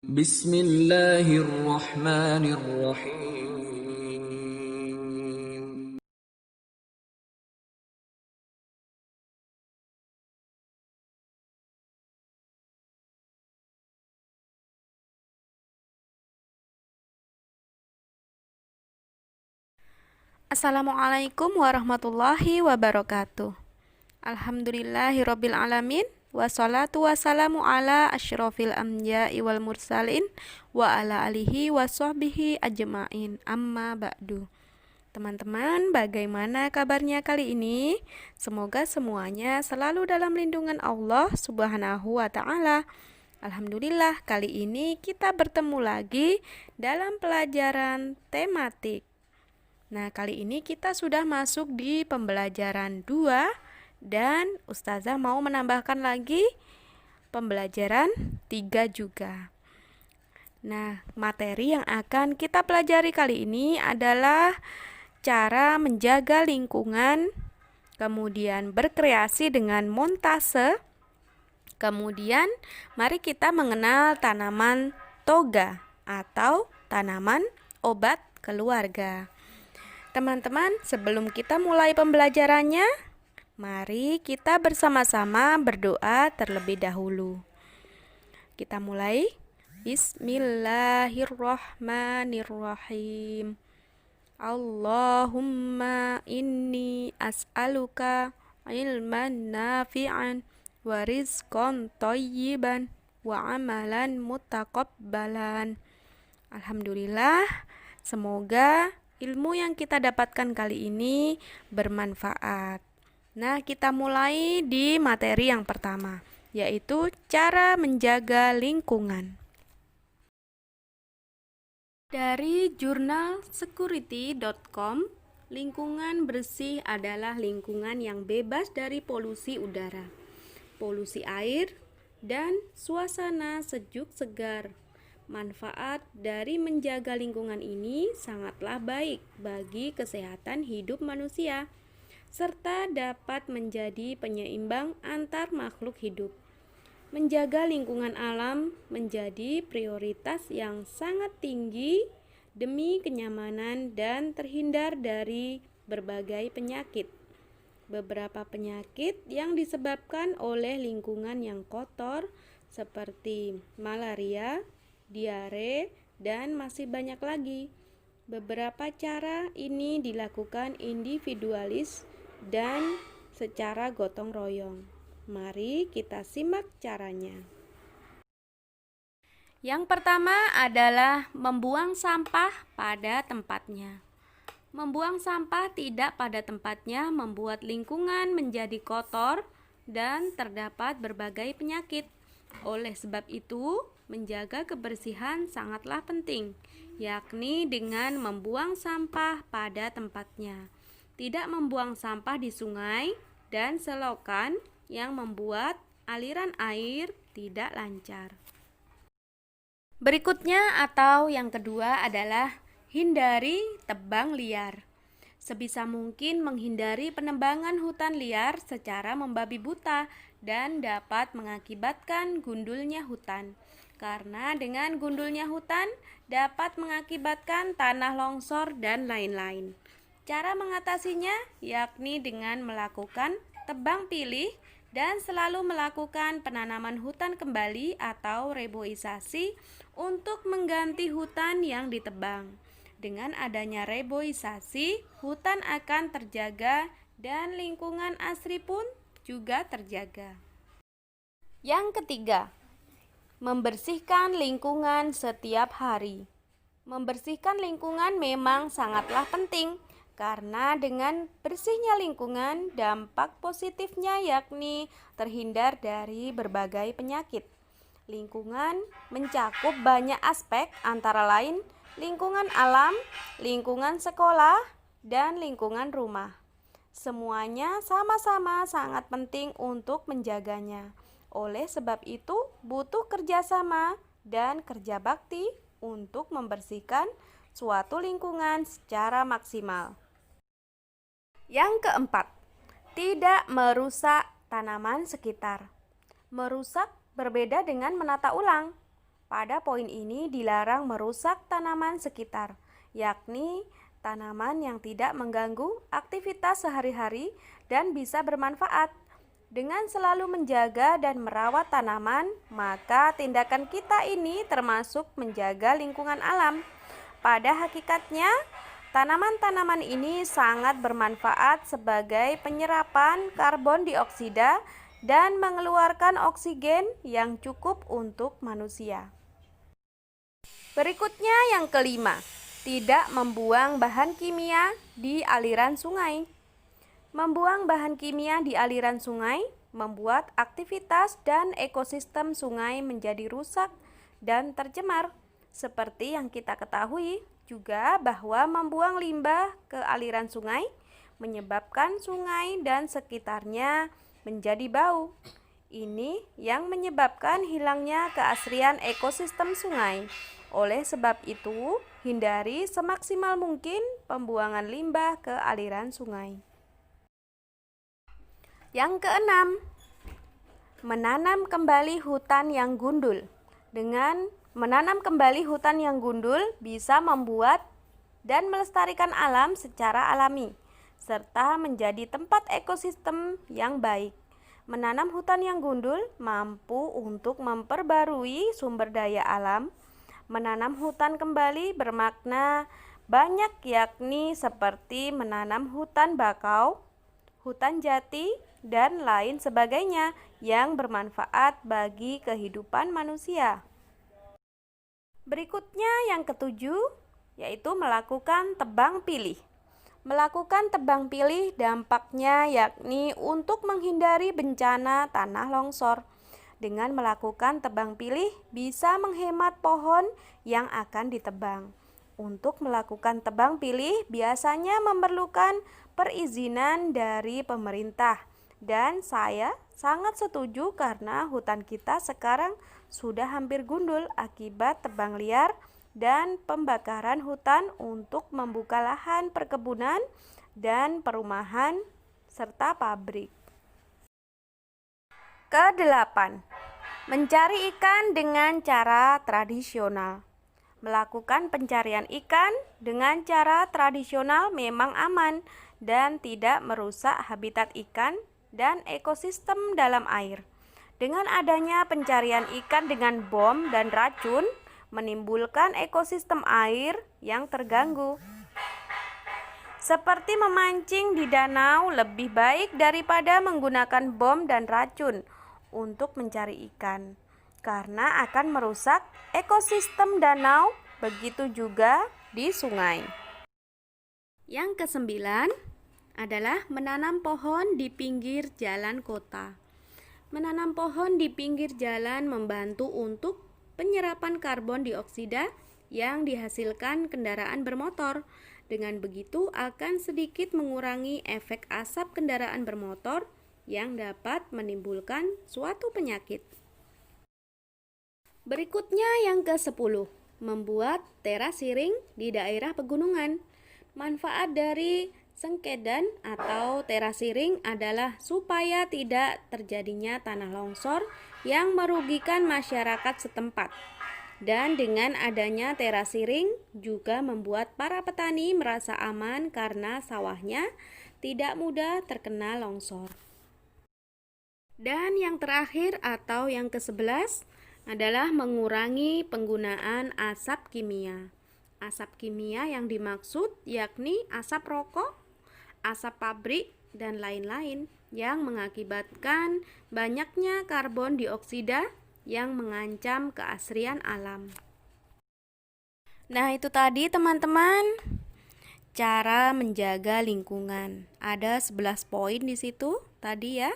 Bismillahirrahmanirrahim. Assalamualaikum warahmatullahi wabarakatuh. Alhamdulillahirabbil alamin wassalatu wassalamu ala asyrofil anbiya'i wal mursalin wa ala alihi wa sahbihi ajmain. Amma ba'du. Teman-teman, bagaimana kabarnya kali ini? Semoga semuanya selalu dalam lindungan Allah Subhanahu wa taala. Alhamdulillah, kali ini kita bertemu lagi dalam pelajaran tematik. Nah, kali ini kita sudah masuk di pembelajaran 2 dan Ustazah mau menambahkan lagi pembelajaran 3 juga. Nah, materi yang akan kita pelajari kali ini adalah cara menjaga lingkungan, kemudian berkreasi dengan montase, kemudian mari kita mengenal tanaman toga atau tanaman obat keluarga. Teman-teman, sebelum kita mulai pembelajarannya, mari kita bersama-sama berdoa terlebih dahulu. Kita mulai. Bismillahirrahmanirrahim. Allahumma inni as'aluka ilman nafi'an wa rizqan thayyiban wa amalan mutaqabbalan. Alhamdulillah, semoga ilmu yang kita dapatkan kali ini bermanfaat. Nah, kita mulai di materi yang pertama, yaitu cara menjaga lingkungan. Dari jurnal security.com, lingkungan bersih adalah lingkungan yang bebas dari polusi udara, polusi air, dan suasana sejuk segar. Manfaat dari menjaga lingkungan ini sangatlah baik bagi kesehatan hidup manusia, serta dapat menjadi penyeimbang antar makhluk hidup. Menjaga lingkungan alam menjadi prioritas yang sangat tinggi demi kenyamanan dan terhindar dari berbagai penyakit. Beberapa penyakit yang disebabkan oleh lingkungan yang kotor seperti malaria, diare, dan masih banyak lagi. Beberapa cara ini dilakukan individualis dan secara gotong royong. Mari kita simak caranya. Yang pertama adalah membuang sampah pada tempatnya. Membuang sampah tidak pada tempatnya membuat lingkungan menjadi kotor dan terdapat berbagai penyakit. Oleh sebab itu, menjaga kebersihan sangatlah penting, yakni dengan membuang sampah pada tempatnya. Tidak membuang sampah di sungai dan selokan yang membuat aliran air tidak lancar. Berikutnya atau yang kedua adalah hindari tebang liar. Sebisa mungkin menghindari penebangan hutan liar secara membabi buta dan dapat mengakibatkan gundulnya hutan. Karena dengan gundulnya hutan dapat mengakibatkan tanah longsor dan lain-lain. Cara mengatasinya yakni dengan melakukan tebang pilih dan selalu melakukan penanaman hutan kembali atau reboisasi untuk mengganti hutan yang ditebang. Dengan adanya reboisasi, hutan akan terjaga dan lingkungan asri pun juga terjaga. Yang ketiga, membersihkan lingkungan setiap hari. Membersihkan lingkungan memang sangatlah penting, karena dengan bersihnya lingkungan, dampak positifnya yakni terhindar dari berbagai penyakit. Lingkungan mencakup banyak aspek, antara lain lingkungan alam, lingkungan sekolah, dan lingkungan rumah. Semuanya sama-sama sangat penting untuk menjaganya. Oleh sebab itu, butuh kerjasama dan kerja bakti untuk membersihkan suatu lingkungan secara maksimal. Yang keempat, tidak merusak tanaman sekitar. Merusak berbeda dengan menata ulang. Pada poin ini dilarang merusak tanaman sekitar, yakni tanaman yang tidak mengganggu aktivitas sehari-hari dan bisa bermanfaat. Dengan selalu menjaga dan merawat tanaman, maka tindakan kita ini termasuk menjaga lingkungan alam. Pada hakikatnya, tanaman-tanaman ini sangat bermanfaat sebagai penyerapan karbon dioksida dan mengeluarkan oksigen yang cukup untuk manusia. Berikutnya yang kelima, tidak membuang bahan kimia di aliran sungai. Membuang bahan kimia di aliran sungai membuat aktivitas dan ekosistem sungai menjadi rusak dan tercemar. Seperti yang kita ketahui juga bahwa membuang limbah ke aliran sungai menyebabkan sungai dan sekitarnya menjadi bau. Ini yang menyebabkan hilangnya keasrian ekosistem sungai. Oleh sebab itu, hindari semaksimal mungkin pembuangan limbah ke aliran sungai. Yang keenam, menanam kembali hutan yang gundul. Dengan menanam kembali hutan yang gundul bisa membuat dan melestarikan alam secara alami, serta menjadi tempat ekosistem yang baik. Menanam hutan yang gundul mampu untuk memperbarui sumber daya alam. Menanam hutan kembali bermakna banyak, yakni seperti menanam hutan bakau, hutan jati, dan lain sebagainya yang bermanfaat bagi kehidupan manusia. Berikutnya yang ketujuh, yaitu melakukan tebang pilih. Melakukan tebang pilih dampaknya yakni untuk menghindari bencana tanah longsor. Dengan melakukan tebang pilih bisa menghemat pohon yang akan ditebang. Untuk melakukan tebang pilih biasanya memerlukan perizinan dari pemerintah. Dan saya sangat setuju karena hutan kita sekarang sudah hampir gundul akibat tebang liar dan pembakaran hutan untuk membuka lahan perkebunan dan perumahan serta pabrik. Kedelapan, mencari ikan dengan cara tradisional. Melakukan pencarian ikan dengan cara tradisional memang aman dan tidak merusak habitat ikan dan ekosistem dalam air. Dengan adanya pencarian ikan dengan bom dan racun, menimbulkan ekosistem air yang terganggu. Seperti memancing di danau lebih baik daripada menggunakan bom dan racun untuk mencari ikan, karena akan merusak ekosistem danau, begitu juga di sungai. Yang kesembilan adalah menanam pohon di pinggir jalan kota. Menanam pohon di pinggir jalan membantu untuk penyerapan karbon dioksida yang dihasilkan kendaraan bermotor. Dengan begitu akan sedikit mengurangi efek asap kendaraan bermotor yang dapat menimbulkan suatu penyakit. Berikutnya yang ke-10, membuat terasiring di daerah pegunungan. Manfaat dari sengkedan atau terasiring adalah supaya tidak terjadinya tanah longsor yang merugikan masyarakat setempat. Dan dengan adanya terasiring juga membuat para petani merasa aman karena sawahnya tidak mudah terkena longsor. Dan yang terakhir atau yang ke-11 adalah mengurangi penggunaan asap kimia. Asap kimia yang dimaksud yakni asap rokok, asap pabrik, dan lain-lain yang mengakibatkan banyaknya karbon dioksida yang mengancam keasrian alam. Nah, itu tadi teman-teman cara menjaga lingkungan. Ada 11 poin di situ tadi ya.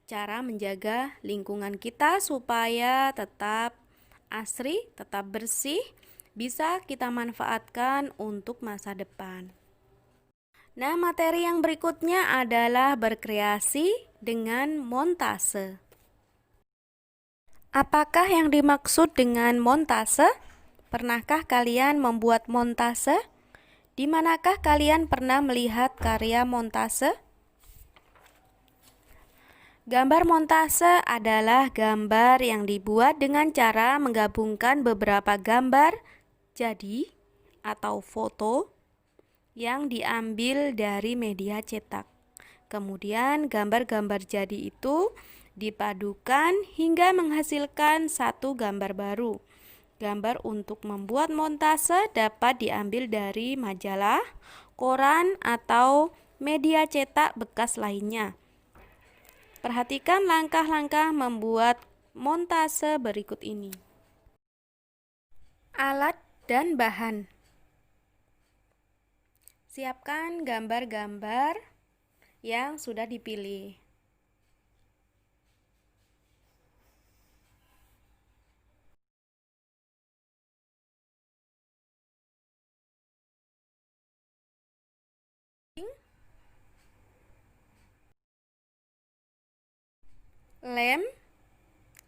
Cara menjaga lingkungan kita supaya tetap asri, tetap bersih, bisa kita manfaatkan untuk masa depan. Nah, materi yang berikutnya adalah berkreasi dengan montase. Apakah yang dimaksud dengan montase? Pernahkah kalian membuat montase? Di manakah kalian pernah melihat karya montase? Gambar montase adalah gambar yang dibuat dengan cara menggabungkan beberapa gambar jadi atau foto yang diambil dari media cetak. Kemudian gambar-gambar jadi itu dipadukan hingga menghasilkan satu gambar baru. Gambar untuk membuat montase dapat diambil dari majalah, koran, atau media cetak bekas lainnya. Perhatikan langkah-langkah membuat montase berikut ini. Alat dan bahan. Siapkan gambar-gambar yang sudah dipilih.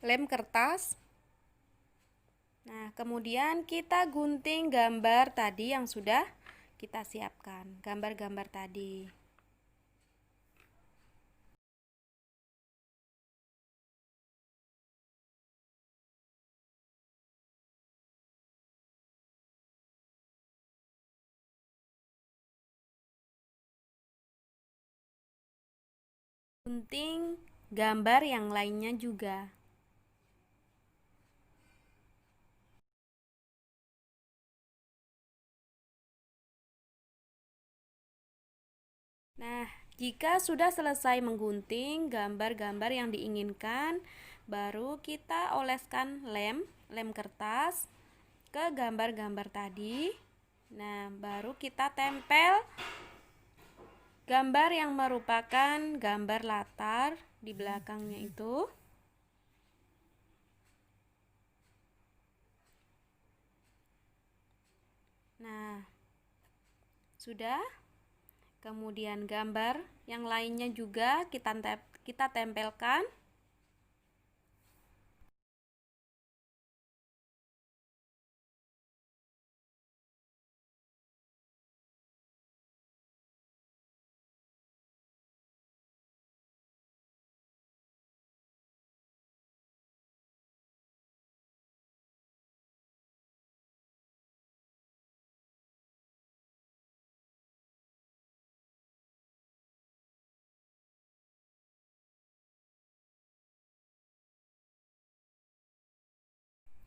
Lem kertas. Nah, kemudian kita gunting gambar tadi yang sudah kita siapkan, gambar-gambar tadi. Gunting gambar yang lainnya juga. Nah, jika sudah selesai menggunting gambar-gambar yang diinginkan, baru kita oleskan lem kertas ke gambar-gambar tadi. Nah, baru kita tempel gambar yang merupakan gambar latar di belakangnya itu. Nah, sudah. Kemudian gambar yang lainnya juga kita tempelkan.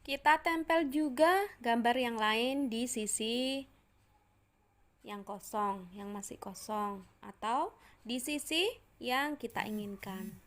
Kita tempel juga gambar yang lain di sisi yang kosong, yang masih kosong, atau di sisi yang kita inginkan.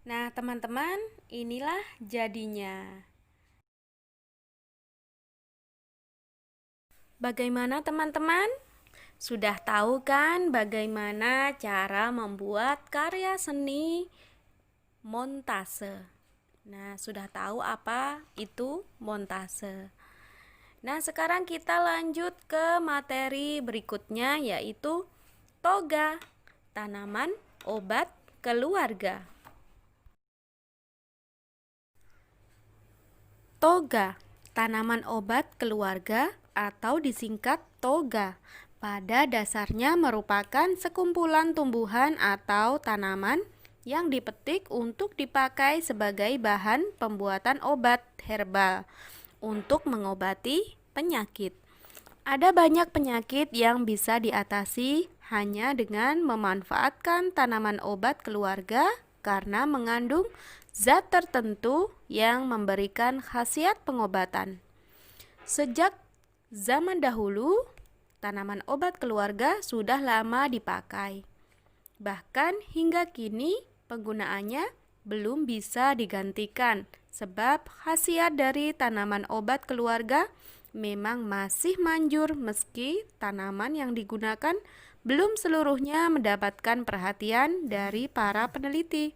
Nah, teman-teman, inilah jadinya. Bagaimana teman-teman? Sudah tahu kan bagaimana cara membuat karya seni montase? Nah, sudah tahu apa itu montase? Nah, sekarang kita lanjut ke materi berikutnya, yaitu toga, tanaman obat keluarga. Toga, tanaman obat keluarga atau disingkat toga, pada dasarnya merupakan sekumpulan tumbuhan atau tanaman yang dipetik untuk dipakai sebagai bahan pembuatan obat herbal untuk mengobati penyakit. Ada banyak penyakit yang bisa diatasi hanya dengan memanfaatkan tanaman obat keluarga karena mengandung zat tertentu yang memberikan khasiat pengobatan. Sejak zaman dahulu, tanaman obat keluarga sudah lama dipakai. Bahkan hingga kini penggunaannya belum bisa digantikan sebab khasiat dari tanaman obat keluarga memang masih manjur meski tanaman yang digunakan belum seluruhnya mendapatkan perhatian dari para peneliti.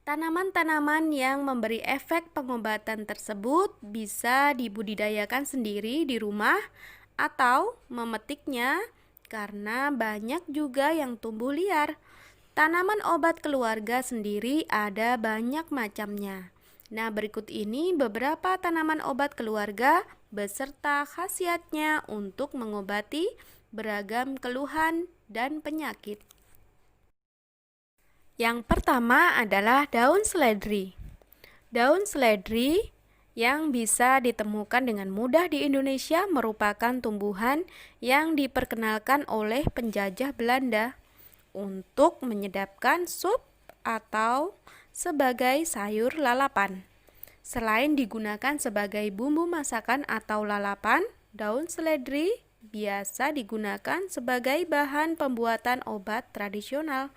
Tanaman-tanaman yang memberi efek pengobatan tersebut bisa dibudidayakan sendiri di rumah atau memetiknya karena banyak juga yang tumbuh liar. Tanaman obat keluarga sendiri ada banyak macamnya. Nah, berikut ini beberapa tanaman obat keluarga beserta khasiatnya untuk mengobati beragam keluhan dan penyakit. Yang pertama adalah daun seledri. Daun seledri yang bisa ditemukan dengan mudah di Indonesia merupakan tumbuhan yang diperkenalkan oleh penjajah Belanda untuk menyedapkan sup atau sebagai sayur lalapan. Selain digunakan sebagai bumbu masakan atau lalapan, daun seledri biasa digunakan sebagai bahan pembuatan obat tradisional.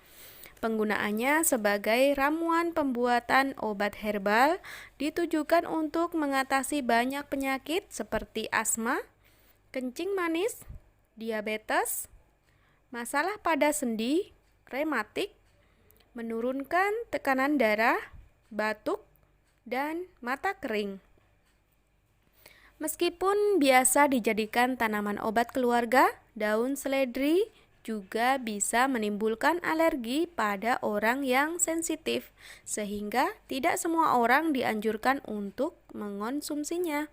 Penggunaannya sebagai ramuan pembuatan obat herbal ditujukan untuk mengatasi banyak penyakit seperti asma, kencing manis, diabetes, masalah pada sendi, rematik, menurunkan tekanan darah, batuk, dan mata kering. Meskipun biasa dijadikan tanaman obat keluarga, daun seledri juga bisa menimbulkan alergi pada orang yang sensitif, sehingga tidak semua orang dianjurkan untuk mengonsumsinya.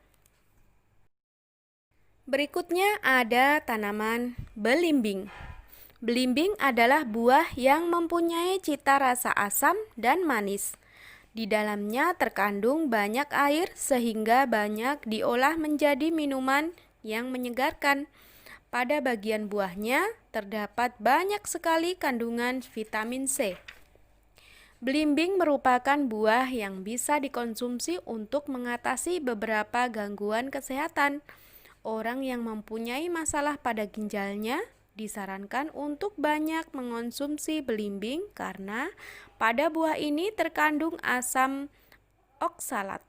Berikutnya ada tanaman belimbing. Belimbing adalah buah yang mempunyai cita rasa asam dan manis. Di dalamnya terkandung banyak air sehingga banyak diolah menjadi minuman yang menyegarkan. Pada bagian buahnya terdapat banyak sekali kandungan vitamin C. Belimbing merupakan buah yang bisa dikonsumsi untuk mengatasi beberapa gangguan kesehatan. Orang yang mempunyai masalah pada ginjalnya disarankan untuk banyak mengonsumsi belimbing karena pada buah ini terkandung asam oksalat.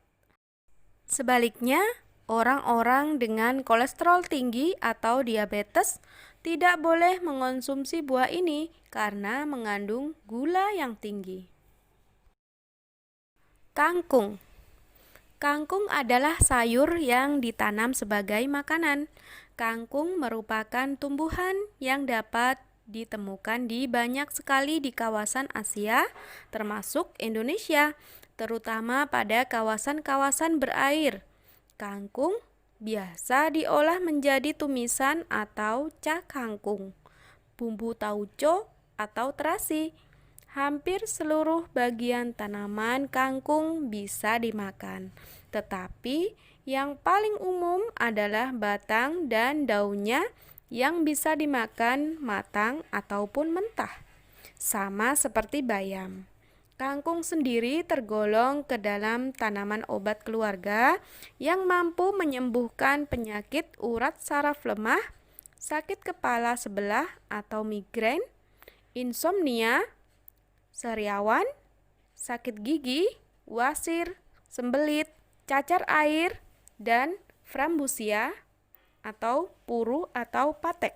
Sebaliknya, orang-orang dengan kolesterol tinggi atau diabetes tidak boleh mengonsumsi buah ini karena mengandung gula yang tinggi. Kangkung. Kangkung adalah sayur yang ditanam sebagai makanan. Kangkung merupakan tumbuhan yang dapat ditemukan di banyak sekali di kawasan Asia, termasuk Indonesia, terutama pada kawasan-kawasan berair. Kangkung biasa diolah menjadi tumisan atau cak kangkung, bumbu tauco atau terasi. Hampir seluruh bagian tanaman kangkung bisa dimakan, tetapi yang paling umum adalah batang dan daunnya yang bisa dimakan matang ataupun mentah, sama seperti bayam. Kangkung sendiri tergolong ke dalam tanaman obat keluarga yang mampu menyembuhkan penyakit urat saraf lemah, sakit kepala sebelah atau migrain, insomnia, sariawan, sakit gigi, wasir, sembelit, cacar air, dan frambusia atau puru atau patek.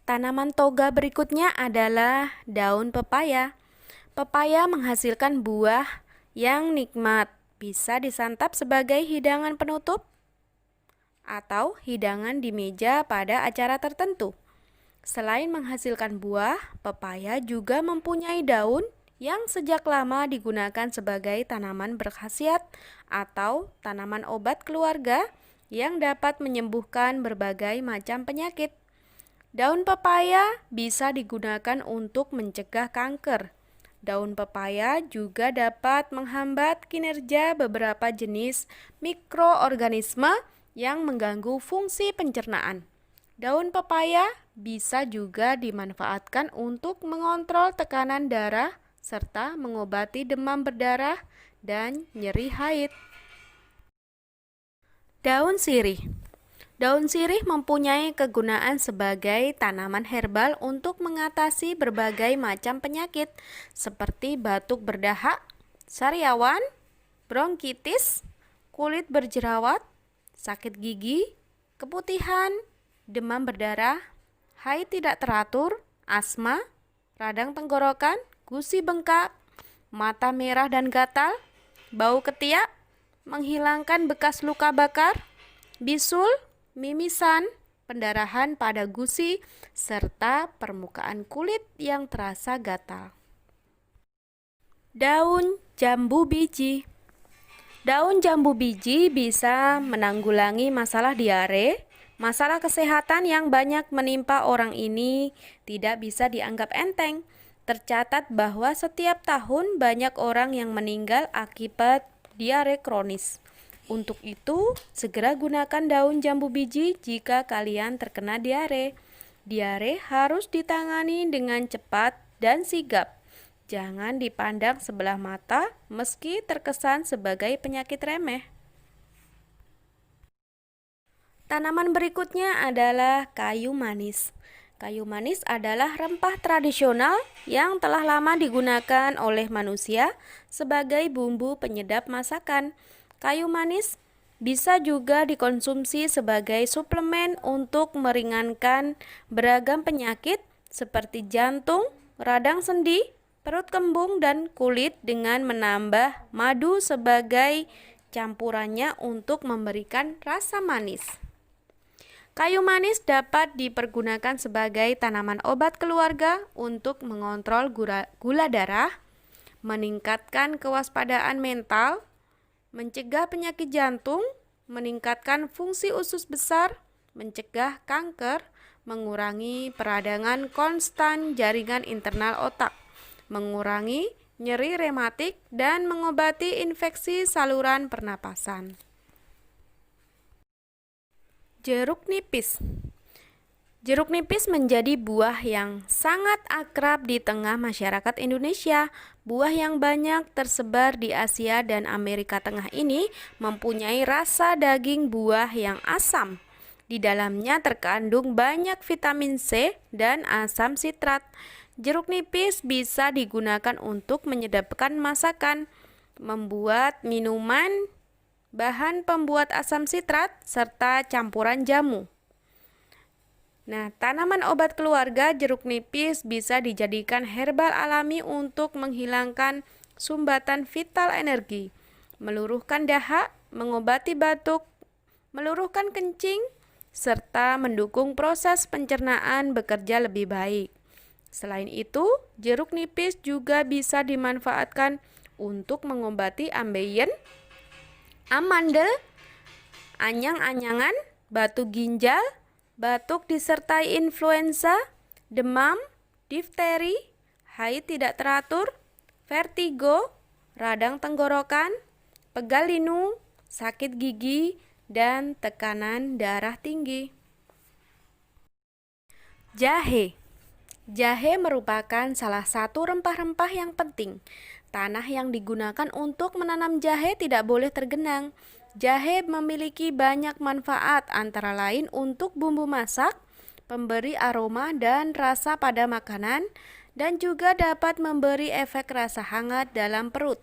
Tanaman toga berikutnya adalah daun pepaya. Pepaya menghasilkan buah yang nikmat. bisa disantap sebagai hidangan penutup atau hidangan di meja pada acara tertentu. Selain menghasilkan buah, pepaya juga mempunyai daun yang sejak lama digunakan sebagai tanaman berkhasiat atau tanaman obat keluarga yang dapat menyembuhkan berbagai macam penyakit. Daun pepaya bisa digunakan untuk mencegah kanker. Daun pepaya juga dapat menghambat kinerja beberapa jenis mikroorganisme yang mengganggu fungsi pencernaan. Daun pepaya bisa juga dimanfaatkan untuk mengontrol tekanan darah serta mengobati demam berdarah dan nyeri haid. Daun sirih. Daun sirih mempunyai kegunaan sebagai tanaman herbal untuk mengatasi berbagai macam penyakit seperti batuk berdahak, sariawan, bronkitis, kulit berjerawat, sakit gigi, keputihan, demam berdarah, haid tidak teratur, asma, radang tenggorokan, gusi bengkak, mata merah dan gatal, bau ketiak, menghilangkan bekas luka bakar, bisul, mimisan, pendarahan pada gusi, serta permukaan kulit yang terasa gatal. Daun jambu biji. Daun jambu biji bisa menanggulangi masalah diare. Masalah kesehatan yang banyak menimpa orang ini tidak bisa dianggap enteng. Tercatat bahwa setiap tahun banyak orang yang meninggal akibat diare kronis. Untuk itu, segera gunakan daun jambu biji jika kalian terkena diare. Diare harus ditangani dengan cepat dan sigap. Jangan dipandang sebelah mata meski terkesan sebagai penyakit remeh. Tanaman berikutnya adalah kayu manis. Kayu manis adalah rempah tradisional yang telah lama digunakan oleh manusia sebagai bumbu penyedap masakan. Kayu manis bisa juga dikonsumsi sebagai suplemen untuk meringankan beragam penyakit seperti jantung, radang sendi, perut kembung, dan kulit dengan menambah madu sebagai campurannya untuk memberikan rasa manis. Kayu manis dapat dipergunakan sebagai tanaman obat keluarga untuk mengontrol gula darah, meningkatkan kewaspadaan mental, mencegah penyakit jantung, meningkatkan fungsi usus besar, mencegah kanker, mengurangi peradangan konstan jaringan internal otak, mengurangi nyeri rematik, dan mengobati infeksi saluran pernapasan. Jeruk nipis. Jeruk nipis menjadi buah yang sangat akrab di tengah masyarakat Indonesia. Buah yang banyak tersebar di Asia dan Amerika Tengah ini mempunyai rasa daging buah yang asam. Di dalamnya terkandung banyak vitamin C dan asam sitrat. Jeruk nipis bisa digunakan untuk menyedapkan masakan, membuat minuman, bahan pembuat asam sitrat, serta campuran jamu. Nah, tanaman obat keluarga jeruk nipis bisa dijadikan herbal alami untuk menghilangkan sumbatan vital energi, meluruhkan dahak, mengobati batuk, meluruhkan kencing, serta mendukung proses pencernaan bekerja lebih baik. Selain itu, jeruk nipis juga bisa dimanfaatkan untuk mengobati ambeien, amandel, anyang-anyangan, batu ginjal, batuk disertai influenza, demam, difteri, haid tidak teratur, vertigo, radang tenggorokan, pegal linu, sakit gigi, dan tekanan darah tinggi. Jahe. Jahe merupakan salah satu rempah-rempah yang penting. Tanah yang digunakan untuk menanam jahe tidak boleh tergenang. Jahe memiliki banyak manfaat, antara lain untuk bumbu masak, pemberi aroma dan rasa pada makanan, dan juga dapat memberi efek rasa hangat dalam perut.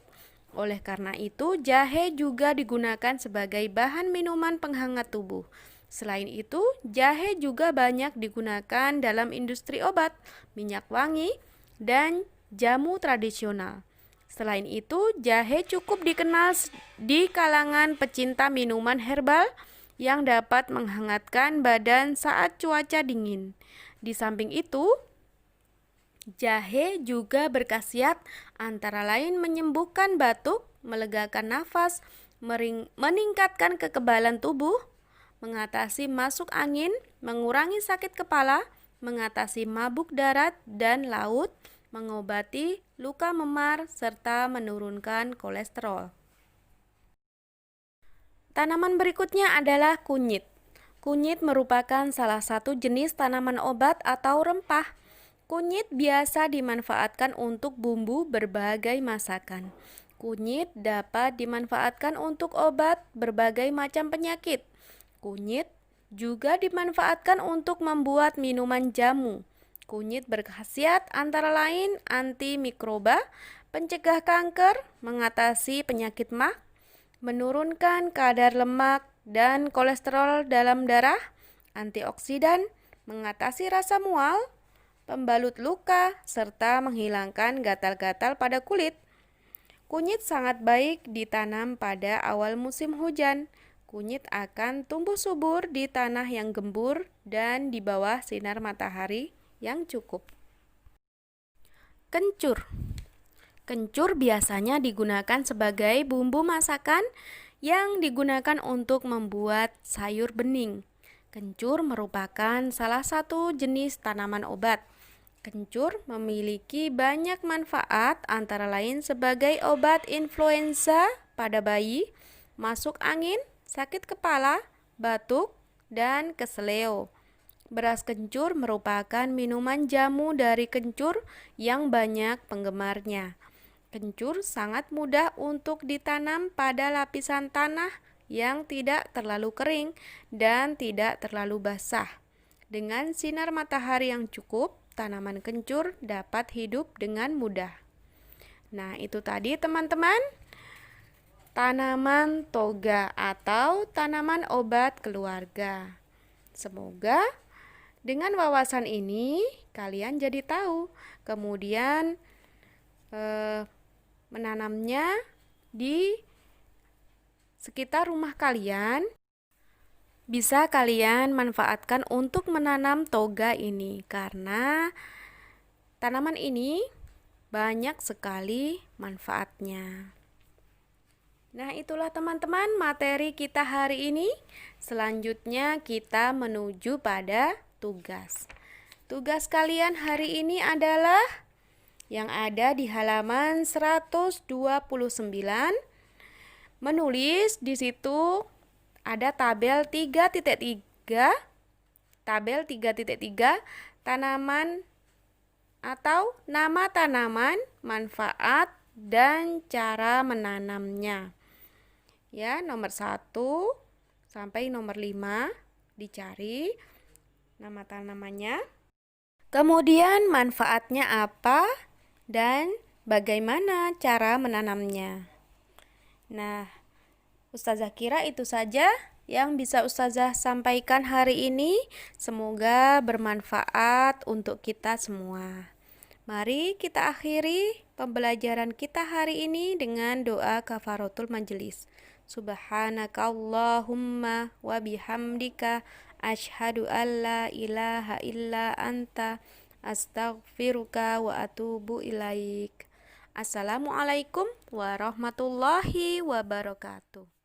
Oleh karena itu, jahe juga digunakan sebagai bahan minuman penghangat tubuh. Selain itu, jahe juga banyak digunakan dalam industri obat, minyak wangi, dan jamu tradisional. Selain itu, jahe cukup dikenal di kalangan pecinta minuman herbal yang dapat menghangatkan badan saat cuaca dingin. Di samping itu, jahe juga berkhasiat antara lain menyembuhkan batuk, melegakan nafas, meningkatkan kekebalan tubuh, mengatasi masuk angin, mengurangi sakit kepala, mengatasi mabuk darat dan laut, mengobati luka memar, serta menurunkan kolesterol. Tanaman berikutnya adalah kunyit. Kunyit merupakan salah satu jenis tanaman obat atau rempah. Kunyit biasa dimanfaatkan untuk bumbu berbagai masakan. Kunyit dapat dimanfaatkan untuk obat berbagai macam penyakit. Kunyit juga dimanfaatkan untuk membuat minuman jamu. Kunyit berkhasiat antara lain antimikroba, pencegah kanker, mengatasi penyakit mah, menurunkan kadar lemak dan kolesterol dalam darah, antioksidan, mengatasi rasa mual, pembalut luka, serta menghilangkan gatal-gatal pada kulit. Kunyit sangat baik ditanam pada awal musim hujan. Kunyit akan tumbuh subur di tanah yang gembur dan di bawah sinar matahari yang cukup. Kencur. Kencur biasanya digunakan sebagai bumbu masakan yang digunakan untuk membuat sayur bening. Kencur merupakan salah satu jenis tanaman obat. Kencur memiliki banyak manfaat antara lain sebagai obat influenza pada bayi, masuk angin, sakit kepala, batuk, dan keseleo. Beras kencur merupakan minuman jamu dari kencur yang banyak penggemarnya. Kencur sangat mudah untuk ditanam pada lapisan tanah yang tidak terlalu kering dan tidak terlalu basah. Dengan sinar matahari yang cukup, tanaman kencur dapat hidup dengan mudah. Nah, itu tadi teman-teman, tanaman toga atau tanaman obat keluarga. Semoga dengan wawasan ini kalian jadi tahu, kemudian menanamnya di sekitar rumah kalian. Bisa kalian manfaatkan untuk menanam toga ini karena tanaman ini banyak sekali manfaatnya. Nah, itulah teman-teman materi kita hari ini. Selanjutnya kita menuju pada tugas. Tugas kalian hari ini adalah yang ada di halaman 129. Menulis di situ ada tabel 3.3. Tabel 3.3 tanaman atau nama tanaman, manfaat, dan cara menanamnya. Ya, nomor 1 sampai nomor 5 dicari nama tanamannya, kemudian manfaatnya apa, dan bagaimana cara menanamnya. Nah, Ustazah kira itu saja yang bisa Ustazah sampaikan hari ini. Semoga bermanfaat untuk kita semua. Mari kita akhiri pembelajaran kita hari ini dengan doa kafaratul majelis. Subhanakallahumma wa bihamdika asyhadu alla ilaha illa anta astaghfiruka wa atubu ilaik. Assalamualaikum warahmatullahi wabarakatuh.